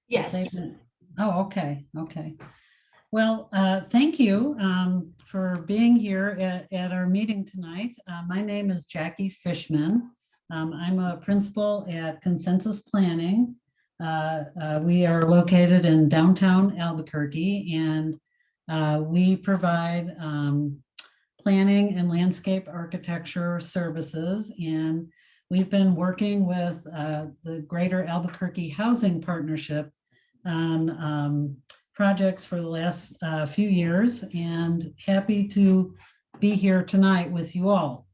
Yes. Oh, okay, okay. Well, thank you for being here at our meeting tonight. My name is Jackie Fishman. I'm a principal at Consensus Planning. We are located in downtown Albuquerque, and we provide planning and landscape architecture services. And we've been working with the Greater Albuquerque Housing Partnership on projects for the last few years, and happy to be here tonight with you all.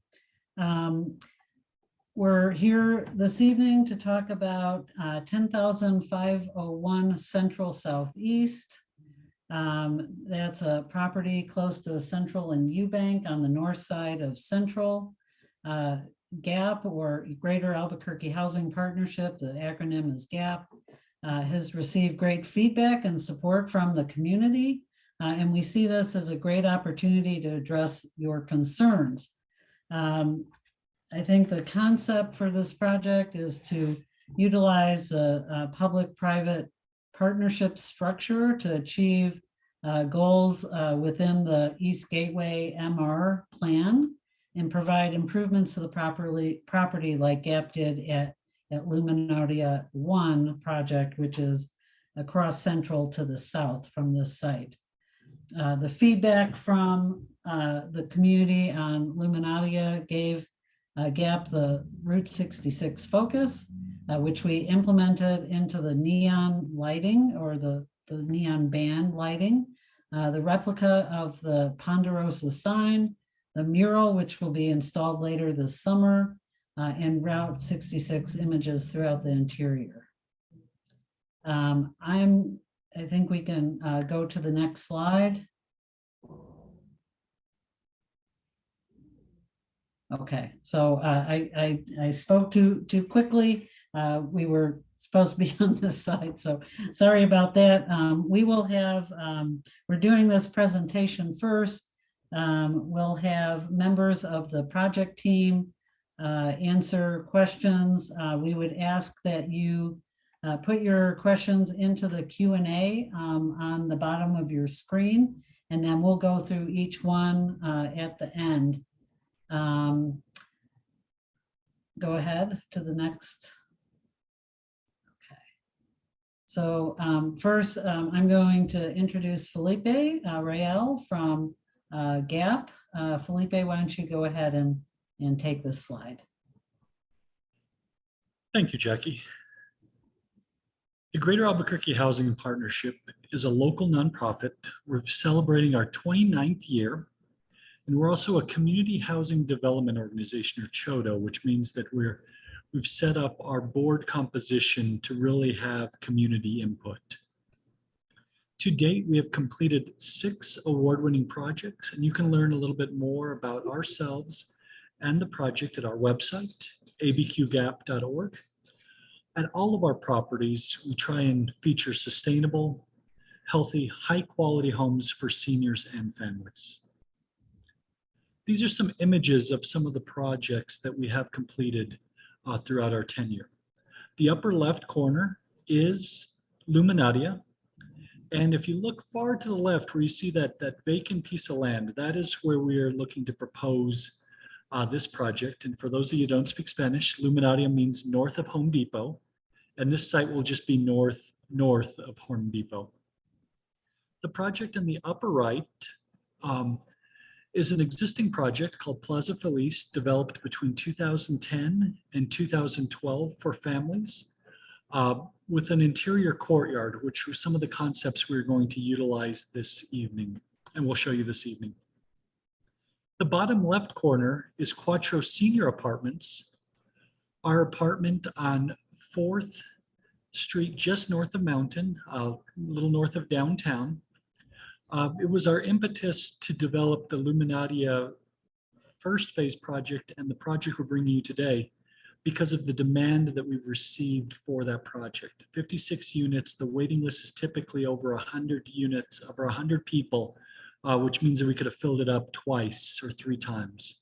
We're here this evening to talk about 10,501 Central Southeast. That's a property close to Central and Eubank on the north side of Central. GAHP, or Greater Albuquerque Housing Partnership, the acronym is GAHP, has received great feedback and support from the community. And we see this as a great opportunity to address your concerns. I think the concept for this project is to utilize a public-private partnership structure to achieve goals within the East Gateway MR plan and provide improvements to the property like GAHP did at Luminaria 1 project, which is across Central to the south from this site. The feedback from the community on Luminaria gave GAHP the Route 66 focus, which we implemented into the neon lighting, or the neon band lighting, the replica of the Ponderosa sign, the mural, which will be installed later this summer, and Route 66 images throughout the interior. I think we can go to the next slide. Okay, so I spoke too quickly. We were supposed to be on this side, so sorry about that. We will have, we're doing this presentation first. We'll have members of the project team answer questions. We would ask that you put your questions into the Q&A on the bottom of your screen, and then we'll go through each one at the end. Go ahead to the next. Okay. So first, I'm going to introduce Felipe Rael from GAHP. Felipe, why don't you go ahead and take this slide. Thank you, Jackie. The Greater Albuquerque Housing Partnership is a local nonprofit. We're celebrating our 29th year, and we're also a community housing development organization, or CHODO, which means that we've set up our board composition to really have community input. To date, we have completed 6 award-winning projects, and you can learn a little bit more about ourselves and the project at our website, abqgahp.org. At all of our properties, we try and feature sustainable, healthy, high-quality homes for seniors and families. These are some images of some of the projects that we have completed throughout our tenure. The upper left corner is Luminaria. And if you look far to the left where you see that vacant piece of land, that is where we are looking to propose this project. And for those of you who don't speak Spanish, Luminaria means north of Home Depot. And this site will just be north of Home Depot. The project in the upper right is an existing project called Plaza Feliz, developed between 2010 and 2012 for families, with an interior courtyard, which were some of the concepts we're going to utilize this evening, and we'll show you this evening. The bottom left corner is Quattro Senior Apartments, our apartment on 4th Street, just north of Mountain, a little north of downtown. It was our impetus to develop the Luminaria first phase project and the project we're bringing you today because of the demand that we've received for that project. 56 units, the waiting list is typically over 100 units, over 100 people, which means that we could have filled it up twice or 3 times.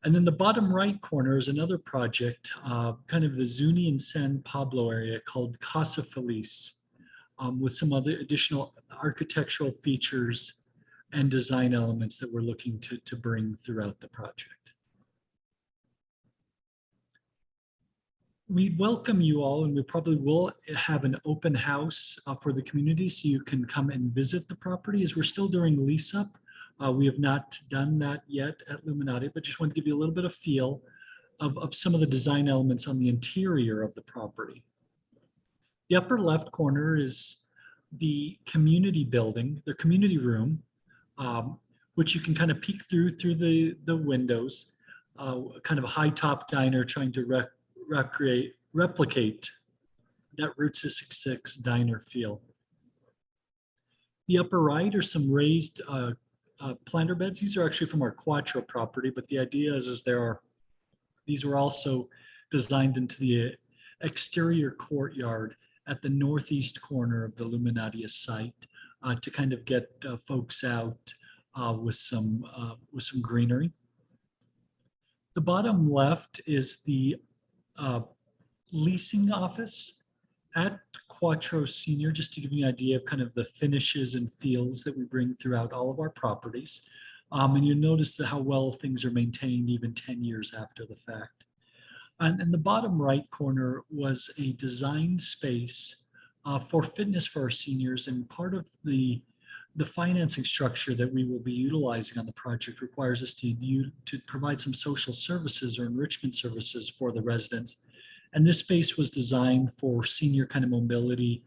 And then the bottom right corner is another project, kind of the Zuni and San Pablo area called Casa Feliz, with some other additional architectural features and design elements that we're looking to bring throughout the project. We welcome you all, and we probably will have an open house for the community so you can come and visit the property as we're still doing lease up. We have not done that yet at Luminati, but just want to give you a little bit of feel of some of the design elements on the interior of the property. The upper left corner is the community building, the community room, which you can kind of peek through the windows, kind of a high top diner trying to replicate that Route 66 diner feel. The upper right are some raised planter beds. These are actually from our Quattro property, but the idea is these were also designed into the exterior courtyard at the northeast corner of the Luminatia site to kind of get folks out with some greenery. The bottom left is the leasing office at Quattro Senior, just to give you an idea of kind of the finishes and feels that we bring throughout all of our properties. And you notice how well things are maintained even 10 years after the fact. And in the bottom right corner was a design space for fitness for our seniors, and part of the financing structure that we will be utilizing on the project requires us to provide some social services or enrichment services for the residents. And this space was designed for senior kind of mobility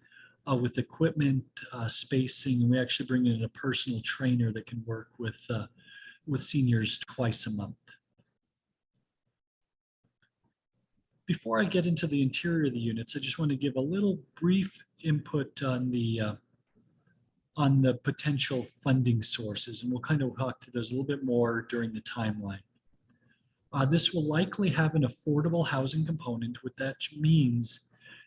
with equipment, spacing, and we actually bring in a personal trainer that can work with seniors twice a month. Before I get into the interior of the units, I just want to give a little brief input on the potential funding sources, and we'll kind of talk to those a little bit more during the timeline. This will likely have an affordable housing component. What that means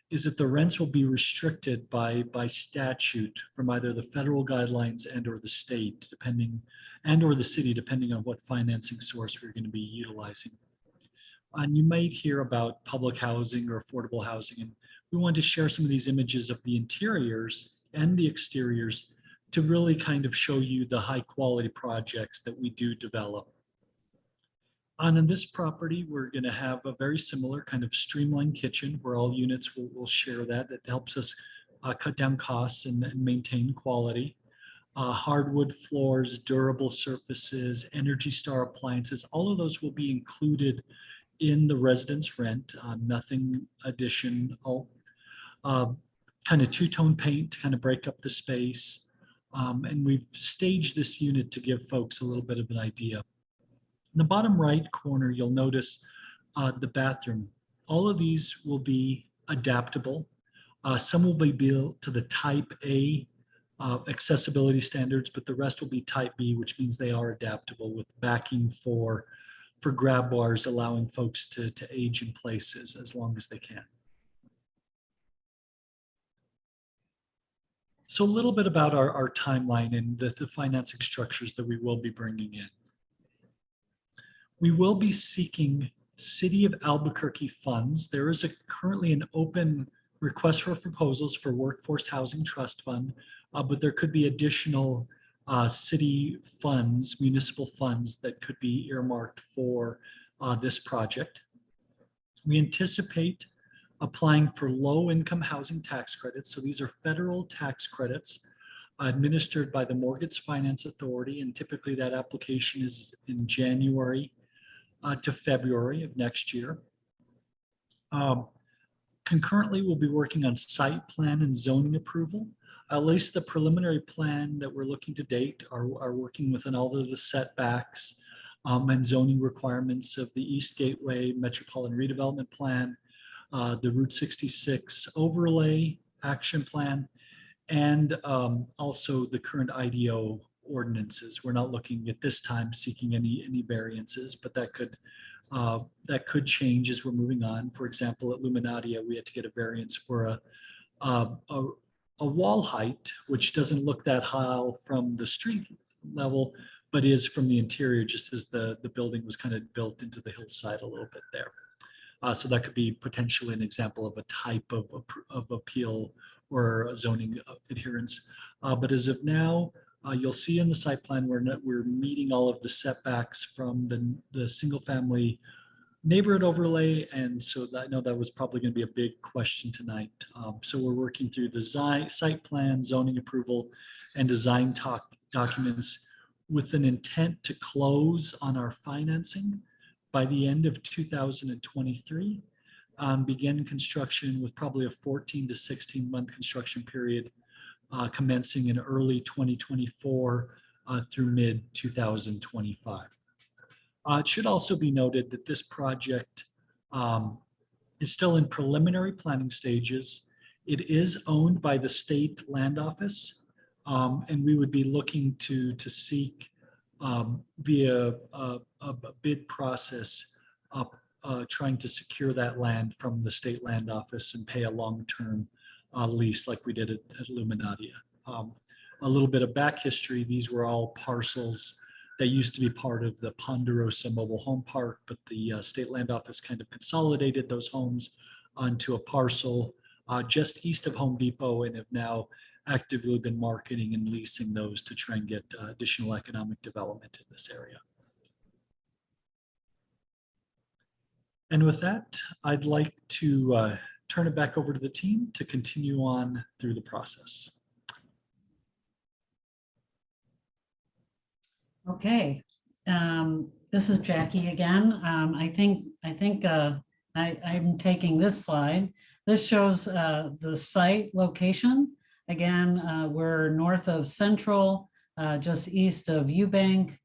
is that the rents will be restricted by statute from either the federal guidelines and or the state, and or the city, depending on what financing source we're going to be utilizing. And you might hear about public housing or affordable housing, and we wanted to share some of these images of the interiors and the exteriors to really kind of show you the high quality projects that we do develop. And in this property, we're going to have a very similar kind of streamlined kitchen where all units will share that. It helps us cut down costs and maintain quality. Hardwood floors, durable surfaces, Energy Star appliances, all of those will be included in the residence rent, nothing additional. Kind of two-tone paint to kind of break up the space. And we've staged this unit to give folks a little bit of an idea. In the bottom right corner, you'll notice the bathroom. All of these will be adaptable. Some will be built to the type A accessibility standards, but the rest will be type B, which means they are adaptable with backing for grab bars, allowing folks to age in places as long as they can. So a little bit about our timeline and the financing structures that we will be bringing in. We will be seeking City of Albuquerque funds. There is currently an open request for proposals for Workforce Housing Trust Fund, but there could be additional city funds, municipal funds that could be earmarked for this project. We anticipate applying for low-income housing tax credits. So these are federal tax credits administered by the Mortgage Finance Authority, and typically that application is in January to February of next year. Concurrently, we'll be working on site plan and zoning approval. At least the preliminary plan that we're looking to date are working within all of the setbacks and zoning requirements of the East Gateway Metropolitan Redevelopment Plan, the Route 66 Overlay Action Plan, and also the current IDO ordinances. We're not looking at this time seeking any variances, but that could change as we're moving on. For example, at Luminatia, we had to get a variance for a wall height, which doesn't look that high from the street level, but is from the interior, just as the building was kind of built into the hillside a little bit there. So that could be potentially an example of a type of appeal or a zoning adherence. But as of now, you'll see in the site plan, we're meeting all of the setbacks from the single family neighborhood overlay. And so I know that was probably going to be a big question tonight. So we're working through the site plan, zoning approval, and design documents with an intent to close on our financing by the end of 2023. Begin construction with probably a 14 to 16 month construction period, commencing in early 2024 through mid 2025. It should also be noted that this project is still in preliminary planning stages. It is owned by the state land office, and we would be looking to seek via a bid process trying to secure that land from the state land office and pay a long-term lease like we did at Illuminatia. A little bit of back history, these were all parcels that used to be part of the Ponderosa Mobile Home Park, but the state land office kind of consolidated those homes onto a parcel just east of Home Depot, and have now actively been marketing and leasing those to try and get additional economic development in this area. And with that, I'd like to turn it back over to the team to continue on through the process. Okay, this is Jackie again. I think I'm taking this slide. This shows the site location. Again, we're north of Central, just east of Eubank,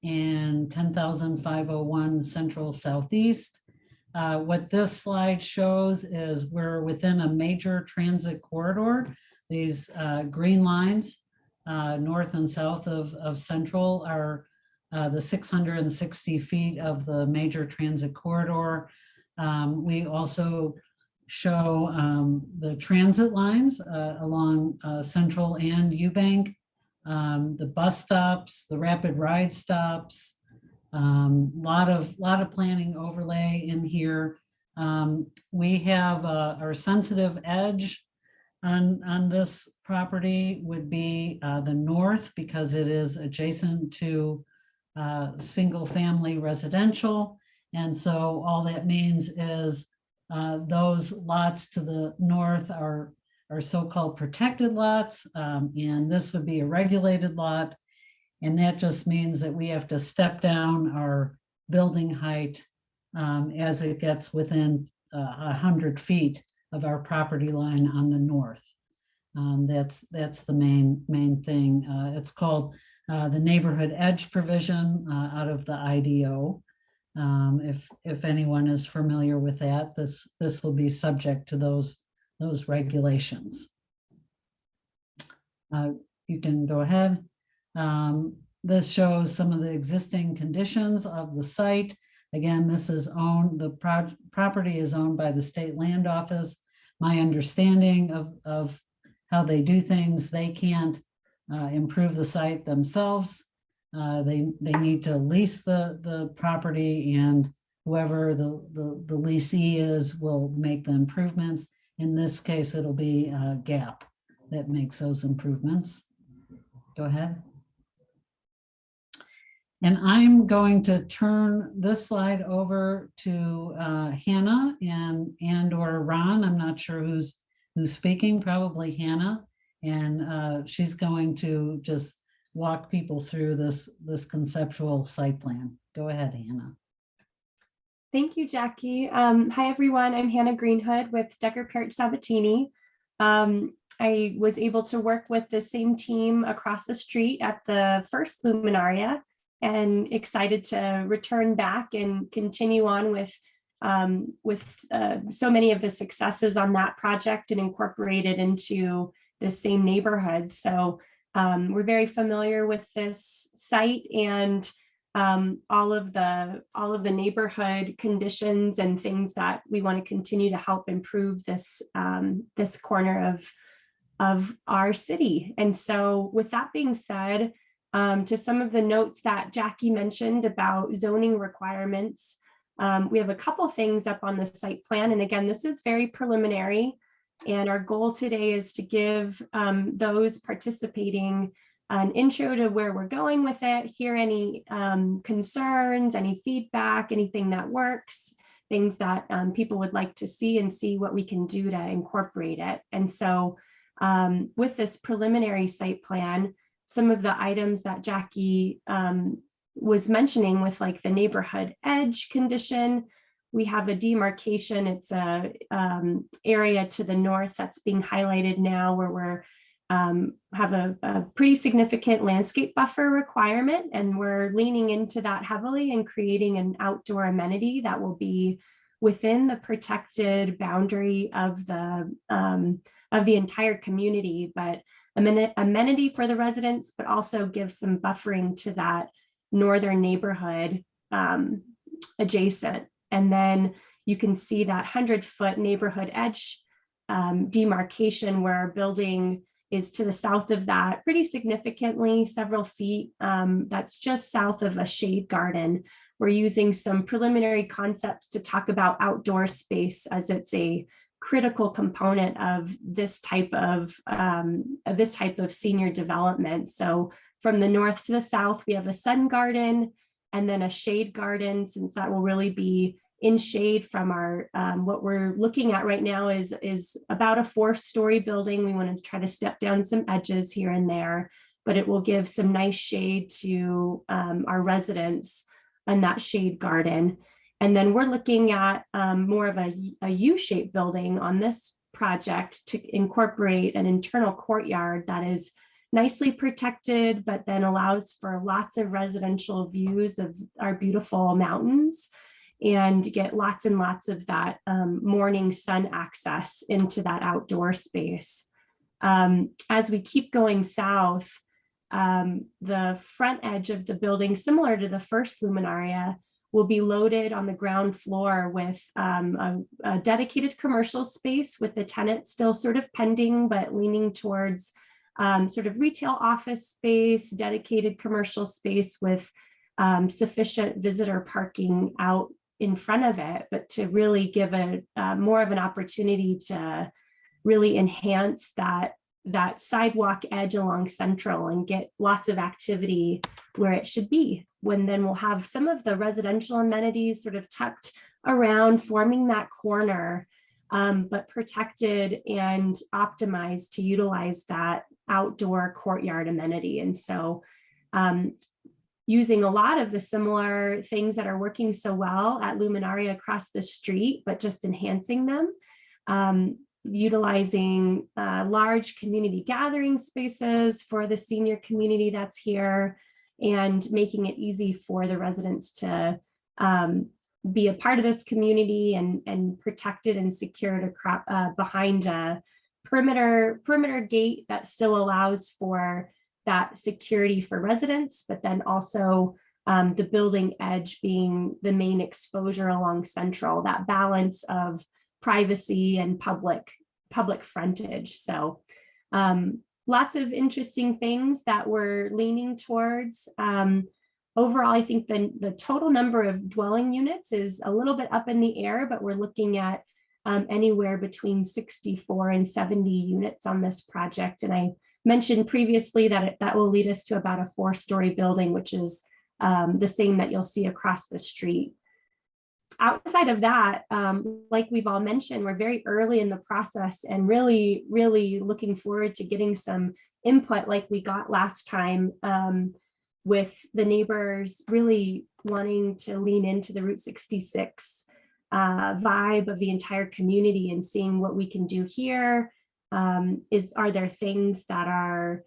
and 10,501 Central Southeast. What this slide shows is we're within a major transit corridor. These green lines north and south of Central are the 660 feet of the major transit corridor. We also show the transit lines along Central and Eubank, the bus stops, the rapid ride stops, lot of planning overlay in here. We have our sensitive edge on this property would be the north, because it is adjacent to single family residential. And so all that means is those lots to the north are so-called protected lots, and this would be a regulated lot. And that just means that we have to step down our building height as it gets within 100 feet of our property line on the north. That's the main thing. It's called the neighborhood edge provision out of the IDO. If anyone is familiar with that, this will be subject to those regulations. You can go ahead. This shows some of the existing conditions of the site. Again, this is owned, the property is owned by the state land office. My understanding of how they do things, they can't improve the site themselves. They need to lease the property, and whoever the leasee is will make the improvements. In this case, it'll be GAHP that makes those improvements. Go ahead. And I'm going to turn this slide over to Hannah and or Ron. I'm not sure who's speaking, probably Hannah. And she's going to just walk people through this conceptual site plan. Go ahead, Hannah. Thank you, Jackie. Hi, everyone. I'm Hannah Greenhood with Decker Parrott Sabatini. I was able to work with the same team across the street at the first Luminaria, and excited to return back and continue on with so many of the successes on that project and incorporate it into the same neighborhood. So we're very familiar with this site and all of the neighborhood conditions and things that we want to continue to help improve this this corner of our city. And so with that being said, to some of the notes that Jackie mentioned about zoning requirements. We have a couple things up on the site plan. And again, this is very preliminary. And our goal today is to give those participating an intro to where we're going with it, hear any concerns, any feedback, anything that works, things that people would like to see, and see what we can do to incorporate it. And so with this preliminary site plan, some of the items that Jackie was mentioning with like the neighborhood edge condition, we have a demarcation. It's a area to the north that's being highlighted now, where we're have a pretty significant landscape buffer requirement, and we're leaning into that heavily and creating an outdoor amenity that will be within the protected boundary of the entire community, but amenity for the residents, but also give some buffering to that northern neighborhood adjacent. And then you can see that 100-foot neighborhood edge demarcation, where our building is to the south of that pretty significantly, several feet. That's just south of a shade garden. We're using some preliminary concepts to talk about outdoor space, as it's a critical component of this type of senior development. So from the north to the south, we have a sun garden and then a shade garden, since that will really be in shade from our, what we're looking at right now is about a 4-story building. We want to try to step down some edges here and there, but it will give some nice shade to our residents in that shade garden. And then we're looking at more of a U-shaped building on this project to incorporate an internal courtyard that is nicely protected, but then allows for lots of residential views of our beautiful mountains, and get lots and lots of that morning sun access into that outdoor space. As we keep going south, the front edge of the building, similar to the first luminaria, will be loaded on the ground floor with a dedicated commercial space, with the tenant still sort of pending, but leaning towards sort of retail office space, dedicated commercial space with sufficient visitor parking out in front of it, but to really give a more of an opportunity to really enhance that sidewalk edge along Central and get lots of activity where it should be. When then we'll have some of the residential amenities sort of tucked around, forming that corner, but protected and optimized to utilize that outdoor courtyard amenity. And so using a lot of the similar things that are working so well at Luminaria across the street, but just enhancing them, utilizing large community gathering spaces for the senior community that's here, and making it easy for the residents to be a part of this community and protected and secured behind a perimeter gate that still allows for that security for residents, but then also the building edge being the main exposure along Central, that balance of privacy and public frontage. So lots of interesting things that we're leaning towards. Overall, I think the total number of dwelling units is a little bit up in the air, but we're looking at anywhere between 64 and 70 units on this project. And I mentioned previously that that will lead us to about a 4-story building, which is the same that you'll see across the street. Outside of that, like we've all mentioned, we're very early in the process and really, really looking forward to getting some input like we got last time, with the neighbors really wanting to lean into the Route 66 vibe of the entire community and seeing what we can do here. Are there things that are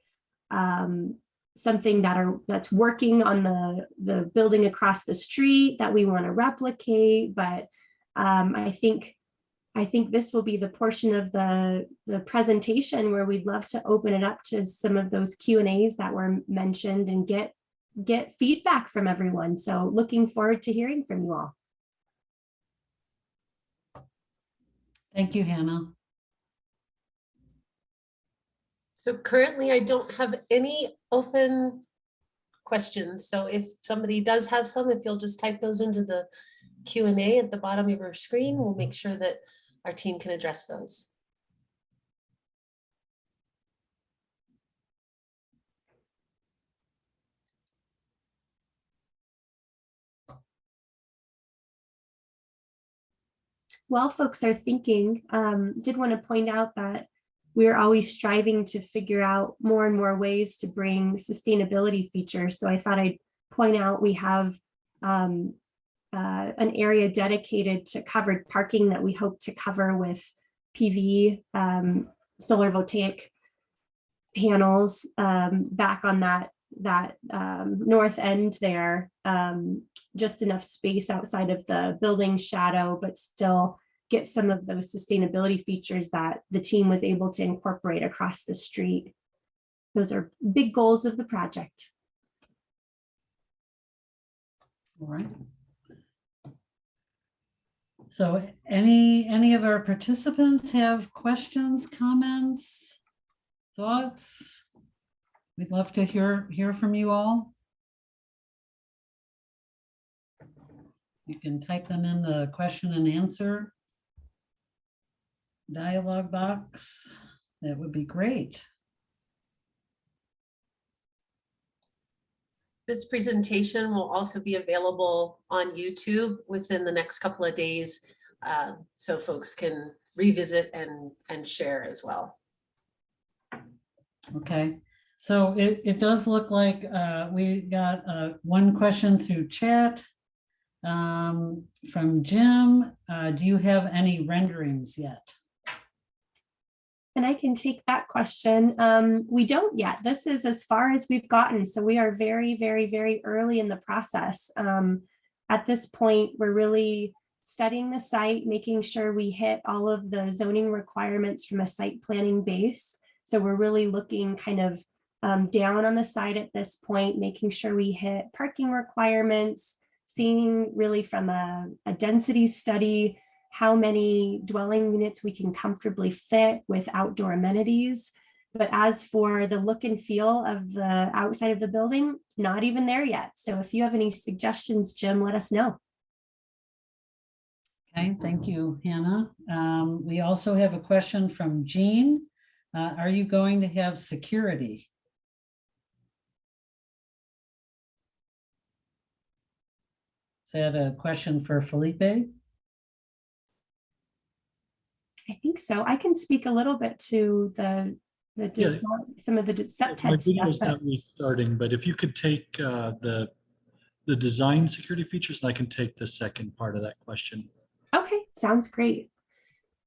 something that's working on the building across the street that we want to replicate? But I think this will be the portion of the presentation where we'd love to open it up to some of those Q&As that were mentioned and get feedback from everyone. So looking forward to hearing from you all. Thank you, Hannah. So currently I don't have any open questions. So if somebody does have some, if you'll just type those into the Q&A at the bottom of your screen, we'll make sure that our team can address those. While folks are thinking, did want to point out that we're always striving to figure out more and more ways to bring sustainability features. So I thought I'd point out we have an area dedicated to covered parking that we hope to cover with PV solar voltaic panels back on that north end there, just enough space outside of the building shadow, but still get some of those sustainability features that the team was able to incorporate across the street. Those are big goals of the project. All right. So any of our participants have questions, comments, thoughts? We'd love to hear from you all. You can type them in the question and answer dialog box. That would be great. This presentation will also be available on YouTube within the next couple of days, so folks can revisit and share as well. Okay, so it does look like we got one question through chat from Jim. Do you have any renderings yet? And I can take that question. We don't yet. This is as far as we've gotten. So we are very, very, very early in the process. At this point, we're really studying the site, making sure we hit all of the zoning requirements from a site planning base. So we're really looking kind of down on the site at this point, making sure we hit parking requirements, seeing really from a density study, how many dwelling units we can comfortably fit with outdoor amenities. But as for the look and feel of the outside of the building, not even there yet. So if you have any suggestions, Jim, let us know. Okay, thank you, Hannah. We also have a question from Jean. Are you going to have security? Is that a question for Felipe? I think so. I can speak a little bit to the design, some of the My subtext video stuff. is not restarting, but if you could take the design security features, and I can take the second part of that question. Okay, sounds great.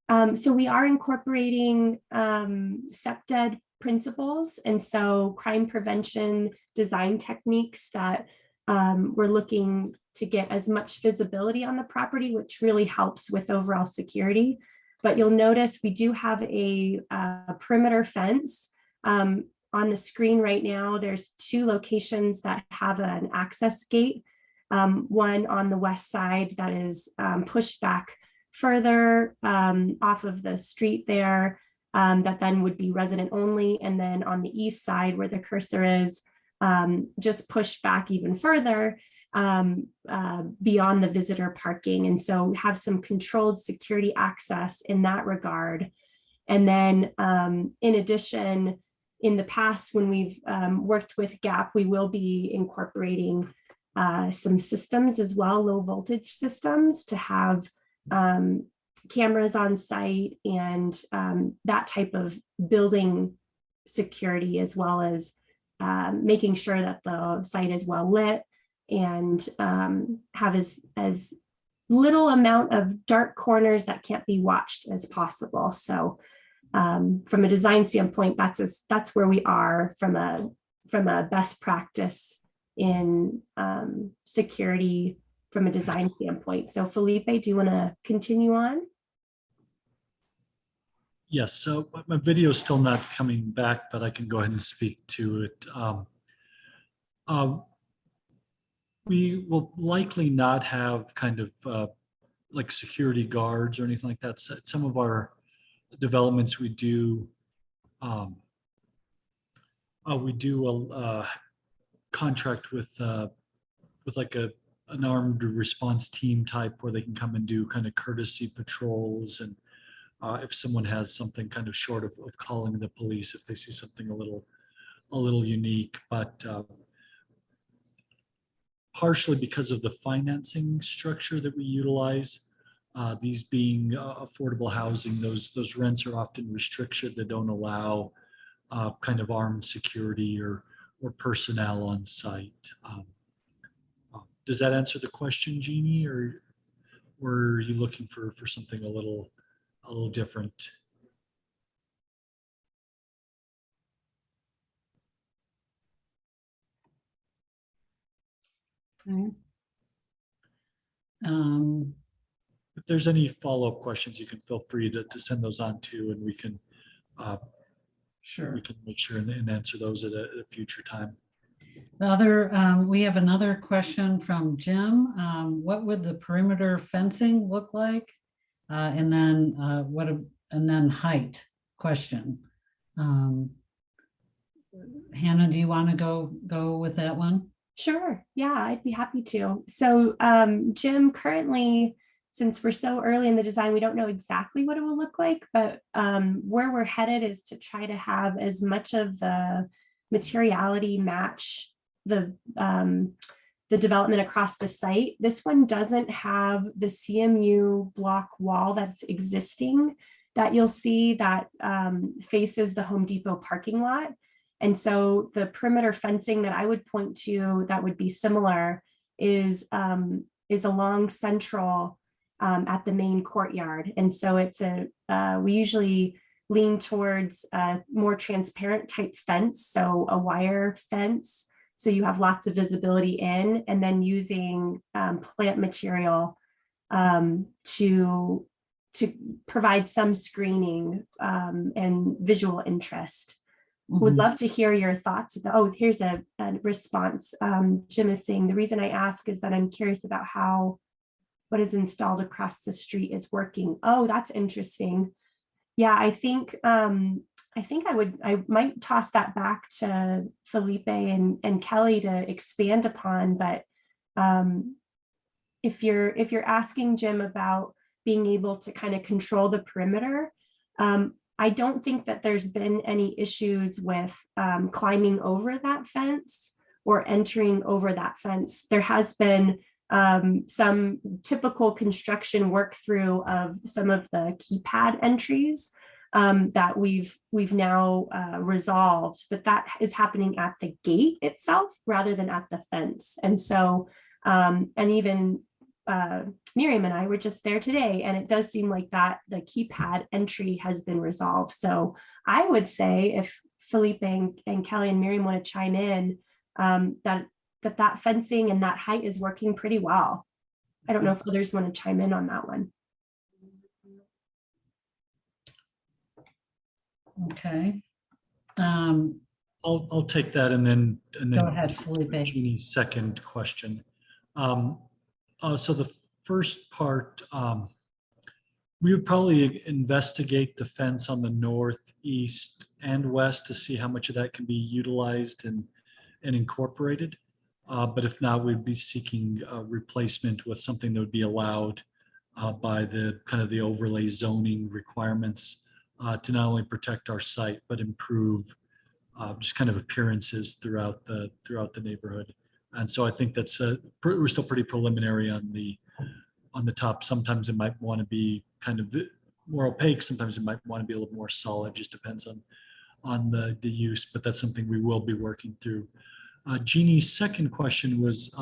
So we are incorporating SEPDED principles, and so crime prevention design techniques that we're looking to get as much visibility on the property, which really helps with overall security. But you'll notice we do have a perimeter fence. On the screen right now, there's 2 locations that have an access gate. One on the west side that is pushed back further off of the street there, that then would be resident only. And then on the east side where the cursor is, just pushed back even further beyond the visitor parking. And so we have some controlled security access in that regard. And then in addition, in the past, when we've worked with GAHP, we will be incorporating some systems as well, low voltage systems, to have cameras on site and that type of building security, as well as making sure that the site is well lit and have as little amount of dark corners that can't be watched as possible. So from a design standpoint, that's where we are from a best practice in security from a design standpoint. So Felipe, do you want to continue on? Yes, so my video is still not coming back, but I can go ahead and speak to it. We will likely not have kind of like security guards or anything like that. So some of our developments we do contract with like an armed response team type where they can come and do kind of courtesy patrols, and if someone has something kind of short of calling the police if they see something a little unique. But partially because of the financing structure that we utilize, these being affordable housing, those rents are often restricted. They don't allow kind of armed security or personnel on site. Does that answer the question, Jeannie, or were you looking for something a little different? Okay. If there's any follow-up questions, you can feel free to send those on too, and we can Sure. make sure and answer those at a future time. The other, we have another question from Jim. What would the perimeter fencing look like? And then and then height question. Hannah, do you want to go with that one? Sure. Yeah, I'd be happy to. So Jim, currently, since we're so early in the design, we don't know exactly what it will look like, but where we're headed is to try to have as much of the materiality match the development across the site. This one doesn't have the CMU block wall that's existing that you'll see that faces the Home Depot parking lot. And so the perimeter fencing that I would point to that would be similar is along Central at the main courtyard. And so it's we usually lean towards a more transparent type fence, so a wire fence, so you have lots of visibility in, and then using plant material to provide some screening and visual interest. Would love to hear your thoughts. Oh, here's a response. Jim is saying, the reason I ask is that I'm curious about how what is installed across the street is working. Oh, that's interesting. Yeah, I think I might toss that back to Felipe and Kelly to expand upon. But if you're asking Jim about being able to kind of control the perimeter, I don't think that there's been any issues with climbing over that fence or entering over that fence. There has been some typical construction work through of some of the keypad entries that we've now resolved, but that is happening at the gate itself rather than at the fence. And so, and even Miriam and I were just there today, and it does seem like that the keypad entry has been resolved. So I would say if Felipe and Kelly and Miriam want to chime in, that fencing and that height is working pretty well. I don't know if others want to chime in on that one. Okay. I'll take that and then Go ahead, Felipe. Jeannie's second question. So the first part, we would probably investigate the fence on the north, east, and west to see how much of that can be utilized and incorporated. But if not, we'd be seeking a replacement with something that would be allowed by the kind of the overlay zoning requirements to not only protect our site, but improve just kind of appearances throughout the neighborhood. And so I think that's we're still pretty preliminary on the top. Sometimes it might want to be kind of more opaque. Sometimes it might want to be a little more solid. Just depends on the use. But that's something we will be working through. Jeannie's second question was,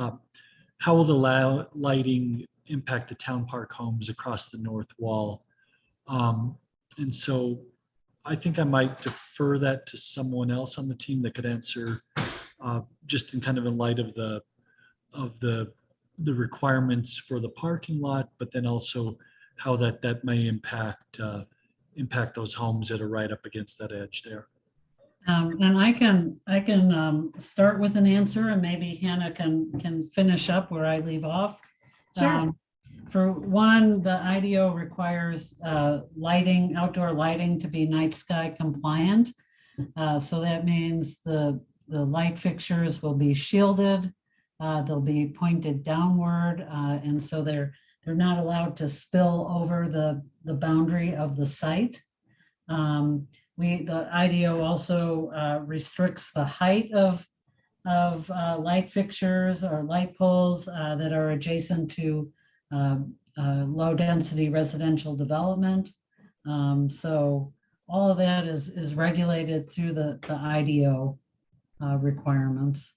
how will the lighting impact the town park homes across the north wall? And so I think I might defer that to someone else on the team that could answer. Just in kind of in light of the requirements for the parking lot, but then also how that may impact those homes that are right up against that edge there. And I can start with an answer, and maybe Hannah can finish up where I leave off. Sure. For one, the IDO requires outdoor lighting to be night sky compliant. So that means the the light fixtures will be shielded. They'll be pointed downward, and so they're not allowed to spill over the boundary of the site. The IDO also restricts the height of light fixtures or light poles that are adjacent to low density residential development. So all of that is regulated through the IDO requirements.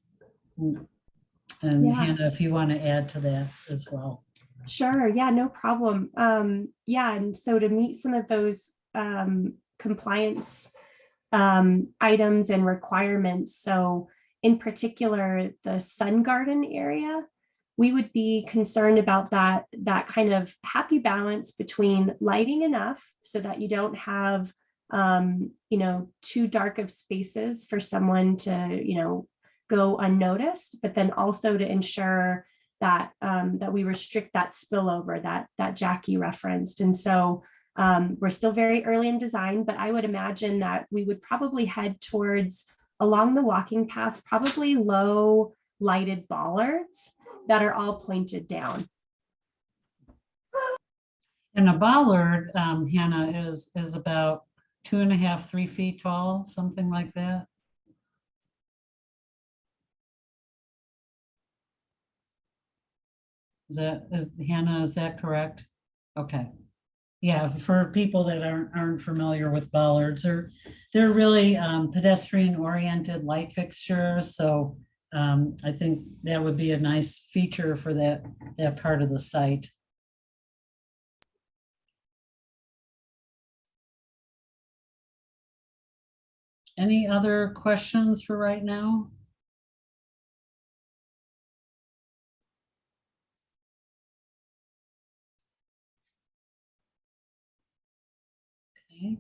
And Yeah. Hannah, if you want to add to that as well. Sure. Yeah, no problem. Yeah, and so to meet some of those compliance items and requirements, so in particular, the sun garden area, we would be concerned about that kind of happy balance between lighting enough so that you don't have too dark of spaces for someone to go unnoticed, but then also to ensure that that we restrict that spillover that Jackie referenced. And so we're still very early in design, but I would imagine that we would probably head towards along the walking path, probably low lighted bollards that are all pointed down. And a bollard, Hannah, is about 2.5, 3 feet tall, something like that. Hannah, is that correct? Okay. Yeah, for people that aren't familiar with bollards, they're really pedestrian oriented light fixtures. So I think that would be a nice feature for that part of the site. Any other questions for right now? Okay.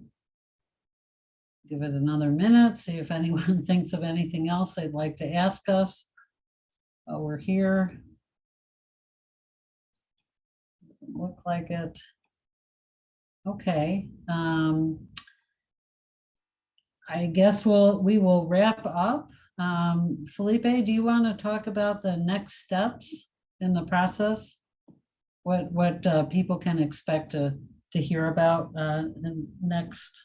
Give it another minute, see if anyone thinks of anything else they'd like to ask us while we're here. Doesn't look like it. Okay. I guess we will wrap up. Felipe, do you want to talk about the next steps in the process? What people can expect to hear about next?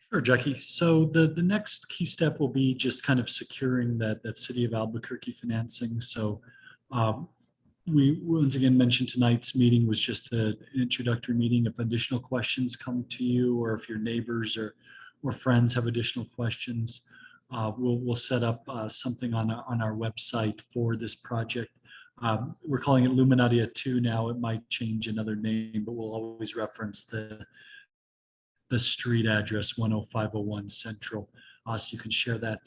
Sure, Jackie. So the next key step will be just kind of securing that City of Albuquerque financing. So we once again mentioned tonight's meeting was just an introductory meeting. If additional questions come to you, or if your neighbors or friends have additional questions, we'll set up something on our website for this project. We're calling it Luminaria 2 now. It might change another name, but we'll always reference the street address 10501 Central, so you can share that.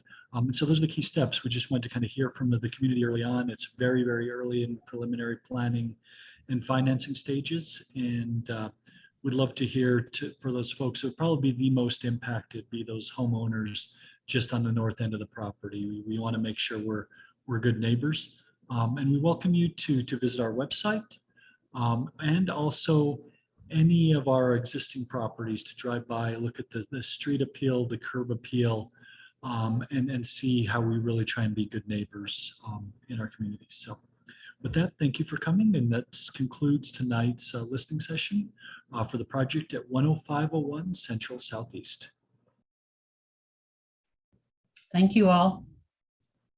So those are the key steps. We just want to kind of hear from the community early on. It's very, very early in preliminary planning and financing stages. And we'd love to hear for those folks who would probably be the most impacted, be those homeowners just on the north end of the property. We want to make sure we're good neighbors. And we welcome you to visit our website, and also any of our existing properties, to drive by, look at the street appeal, the curb appeal, and see how we really try and be good neighbors in our community. So with that, thank you for coming. And that concludes tonight's listening session for the project at 10501 Central Southeast. Thank you all.